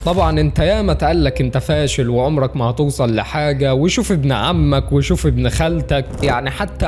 طبعا انت ياما تقلك انت فاشل وعمرك ما هتوصل لحاجة، وشوف ابن عمك وشوف ابن خالتك، يعني حتى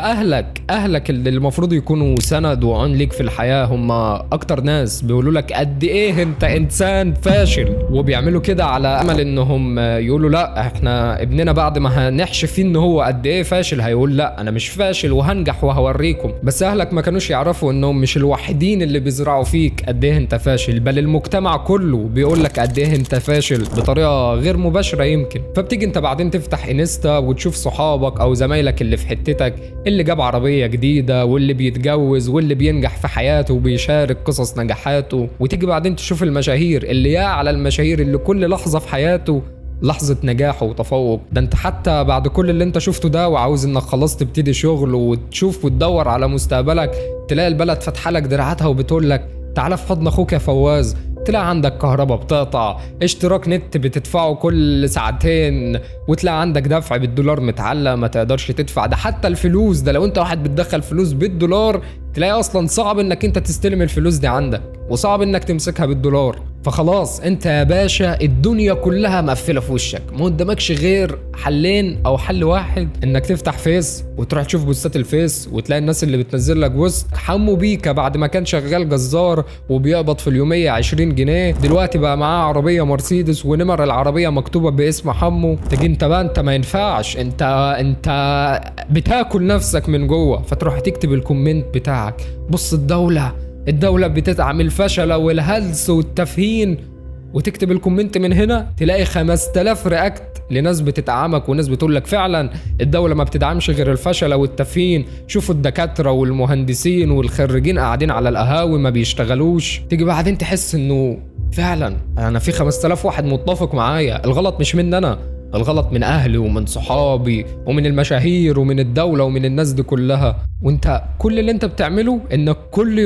اهلك اللي المفروض يكونوا سند وعون ليك في الحياة هم اكتر ناس بيقولوا لك قد ايه انت انسان فاشل، وبيعملوا كده على امل انهم يقولوا لا احنا ابننا بعد ما هنحشف فيه ان هو قد ايه فاشل هيقول لا انا مش فاشل وهنجح وهوريكم. بس اهلك ما كانوش يعرفوا انهم مش الوحيدين اللي بيزرعوا فيك قد ايه انت فاشل، بل المجتمع كله بيقول لك قد ايه انت فاشل بطريقه غير مباشره يمكن. فبتيجي انت بعدين تفتح انستا وتشوف صحابك او زمايلك اللي في حتتك اللي جاب عربيه جديده واللي بيتجوز واللي بينجح في حياته وبيشارك قصص نجاحاته، وتيجي بعدين تشوف المشاهير اللي يا على المشاهير اللي كل لحظه في حياته لحظة نجاح وتفوق. ده انت حتى بعد كل اللي انت شفته ده وعاوز انك خلاص تبتدي شغل وتشوف وتدور على مستقبلك، تلاقي البلد فاتحه لك دراعاتها وبتقول لك تعال في حضن اخوك يا فواز، تلاقي عندك كهرباء بتقطع، اشتراك نت بتدفعه كل ساعتين، وتلاقي عندك دفع بالدولار متعلق ما تقدرش تدفع. ده حتى الفلوس ده لو انت واحد بتدخل فلوس بالدولار تلاقي اصلا صعب انك انت تستلم الفلوس دي عندك، وصعب انك تمسكها بالدولار. فخلاص انت يا باشا الدنيا كلها مقفله في وشك، ما قدامكش غير حلين او حل واحد، انك تفتح فيس وتروح تشوف بوستات الفيس وتلاقي الناس اللي بتنزل لك بوست حمو بيكا بعد ما كان شغال جزار وبيقبض في اليوميه 20 جنيه دلوقتي بقى معاه عربيه مرسيدس ونمر العربيه مكتوبه باسم حمو. تجي انت بقى انت ما ينفعش، انت بتاكل نفسك من جوه، فتروح تكتب الكومنت بتاعك بص الدولة بتدعم الفشل والهلس والتفهين، وتكتب الكومنت من هنا تلاقي 5000 رياكت لناس بتدعمك وناس بتقول لك فعلا الدولة ما بتدعمش غير الفشل والتفهين، شوفوا الدكاترة والمهندسين والخريجين قاعدين على القهاوي ما بيشتغلوش. تيجي بعدين تحس انه فعلا انا في 5000 واحد متفق معايا، الغلط مش مني انا، الغلط من اهلي ومن صحابي ومن المشاهير ومن الدولة ومن الناس دي كلها. وانت كل اللي انت بتعمله انك كل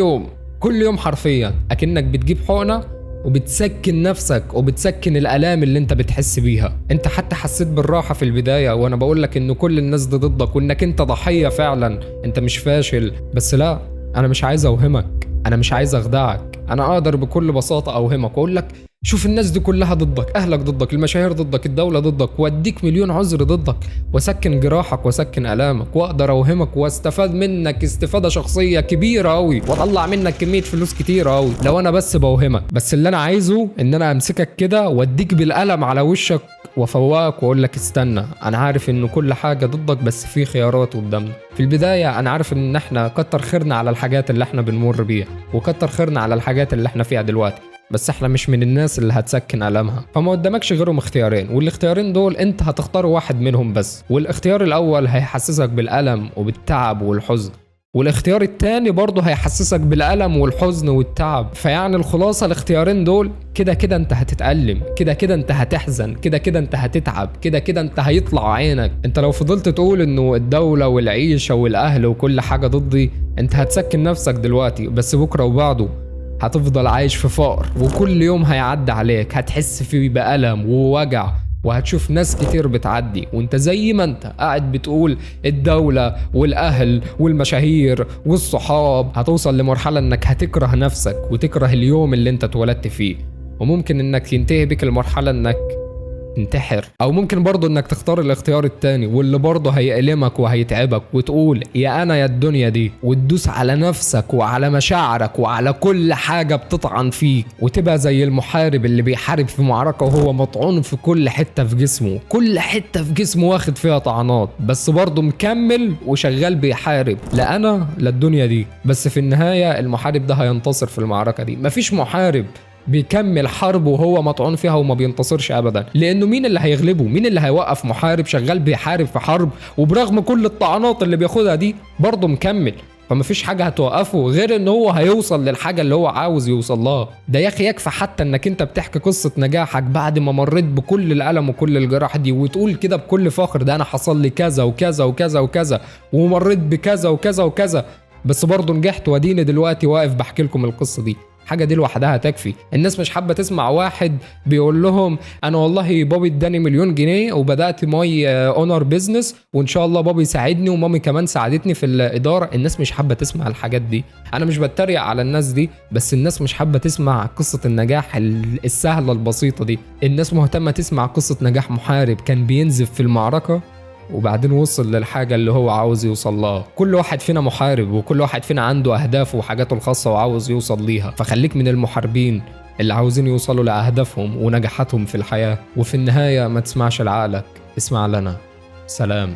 يوم حرفيا اكنك بتجيب حقنة وبتسكن نفسك وبتسكن الالام اللي انت بتحس بيها. انت حتى حسيت بالراحة في البداية وانا بقولك ان كل الناس دي ضدك وانك انت ضحية فعلا، انت مش فاشل. بس لا، انا مش عايز اوهمك، انا مش عايز اخدعك، انا اقدر بكل بساطة اوهمك واقول لك شوف الناس دي كلها ضدك، اهلك ضدك، المشاهير ضدك، الدولة ضدك، واديك مليون عذر ضدك واسكن جراحك واسكن الامك واقدر اوهمك واستفاد منك استفادة شخصية كبيرة قوي واطلع منك كمية فلوس كتيرة قوي لو انا بس بوهمك. بس اللي انا عايزه ان انا امسكك كده واديك بالقلم على وشك وافوقك واقول لك استنى، انا عارف ان كل حاجة ضدك بس في خيارات قدامنا. في البداية انا عارف ان احنا كتر خيرنا على الحاجات اللي احنا بنمر بيها وكتر خيرنا على الحاجات اللي احنا فيها دلوقتي، بس احنا مش من الناس اللي هتسكن ألمها. فما قدامكش غيرهم اختيارين، والاختيارين دول انت هتختار واحد منهم بس، والاختيار الاول هيحسسك بالألم وبالتعب والحزن، والاختيار التاني برضه هيحسسك بالألم والحزن والتعب. فيعني الخلاصة الاختيارين دول كده كده انت هتتألم، كده كده انت هتحزن، كده كده انت هتتعب، كده كده انت هيطلع عينك. انت لو فضلت تقول انه الدولة والعيشة والاهل وكل حاجة ضدي انت هتسكن نفسك دلوقتي، بس بكرة وبعده هتفضل عايش في فقر، وكل يوم هيعدي عليك هتحس فيه بألم ووجع، وهتشوف ناس كتير بتعدي وانت زي ما انت قاعد بتقول الدولة والأهل والمشاهير والصحاب، هتوصل لمرحلة انك هتكره نفسك وتكره اليوم اللي انت اتولدت فيه، وممكن انك ينتهي بك المرحلة انك انتحر، او ممكن برضو انك تختار الاختيار التاني واللي برضو هيألمك وهيتعبك وتقول يا انا يا الدنيا دي، وتدوس على نفسك وعلى مشاعرك وعلى كل حاجة بتطعن فيك، وتبقى زي المحارب اللي بيحارب في معركة وهو مطعون في كل حتة في جسمه، كل حتة في جسمه واخد فيها طعنات، بس برضو مكمل وشغال بيحارب لا انا لا الدنيا دي. بس في النهاية المحارب ده هينتصر في المعركة دي. مفيش محارب بيكمل حرب وهو مطعون فيها وما بينتصرش ابدا، لانه مين اللي هيغلبه؟ مين اللي هيوقف محارب شغال بيحارب في حرب وبرغم كل الطعنات اللي بياخدها دي برضه مكمل؟ فمفيش حاجة هتوقفه غير ان هو هيوصل للحاجة اللي هو عاوز يوصل لها. ده يا اخي يكفي حتى انك انت بتحكي قصة نجاحك بعد ما مريت بكل الألم وكل الجراح دي، وتقول كده بكل فخر ده انا حصل لي كذا وكذا وكذا وكذا ومريت بكذا وكذا وكذا، بس برضه نجحت واديني دلوقتي واقف بحكي لكم القصة دي. حاجه دي لوحدها تكفي. الناس مش حابه تسمع واحد بيقول لهم انا والله بابي اداني مليون جنيه وبدات ماي اونر بيزنس وان شاء الله بابي ساعدني ومامي كمان ساعدتني في الاداره. الناس مش حابه تسمع الحاجات دي. انا مش بتريق على الناس دي، بس الناس مش حابه تسمع قصه النجاح السهله البسيطه دي. الناس مهتمه تسمع قصه نجاح محارب كان بينزف في المعركه وبعدين وصل للحاجة اللي هو عاوز يوصل لها. كل واحد فينا محارب وكل واحد فينا عنده أهدافه وحاجاته الخاصة وعاوز يوصل ليها، فخليك من المحاربين اللي عاوزين يوصلوا لأهدافهم ونجاحاتهم في الحياة. وفي النهاية ما تسمعش لعقلك، اسمع لنا. سلام.